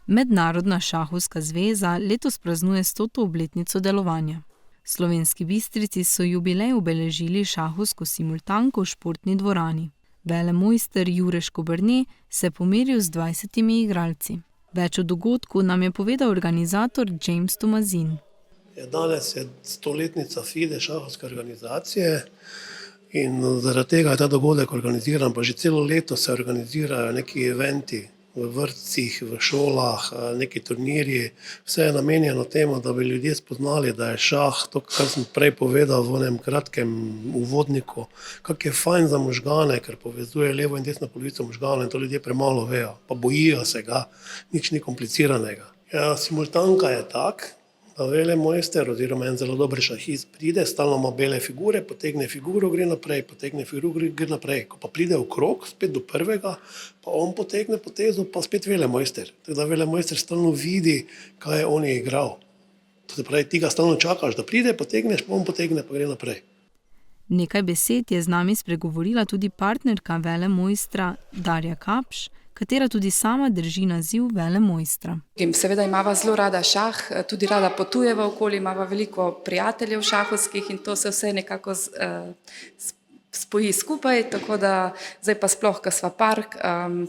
Mednarodna šahovska zveza letos praznuje 100. obletnico delovanja. V Slovenski Bistrici so jubilej obeležili šahovsko simultanko v športni dvorani. Velemojster Jure Škoberne se je pomeril z 20 igralci. Več o dogodku nam je povedal organizator James Tomazin. Danes je 100-letnica FIDE šahovske organizacije in zaradi tega je ta dogodek organiziran, pa že celo leto se organizirajo neki eventi v vrtcih, v šolah, neki turnirji. Vse je namenjeno temu, da bi ljudje spoznali, da je šah, to, kar sem prej povedal v enem kratkem uvodniku, kak je fajn za možgane, ker povezuje levo in desno polovico možganov in to ljudje premalo vejo, pa bojijo se ga, nič ni kompliciranega. Ja, simultanka je tak, da velemojster oziroma en zelo dober šahist pride, stalno ima bele figure, potegne figuro, gre naprej, potegne figuro, gre naprej. Ko pa pride v krog, spet do prvega, pa on potegne potezo, pa spet velemojster. Tako da velemojster stalno vidi, kaj je on igral. To se pravi, ti ga stalno čakaš, da pride, potegneš, pa on potegne, pa gre naprej. Nekaj besed je z nami spregovorila tudi partnerka velemojstra Darja Kapš, katera tudi sama drži naziv velemojstra. Seveda imava zelo rada šah, tudi rada potujeva okoli, imava veliko prijateljev šahovskih in to se vse nekako spoji skupaj, tako da zdaj pa sploh, ko sva par,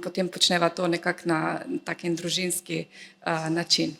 potem počneva to nekako na taken družinski način.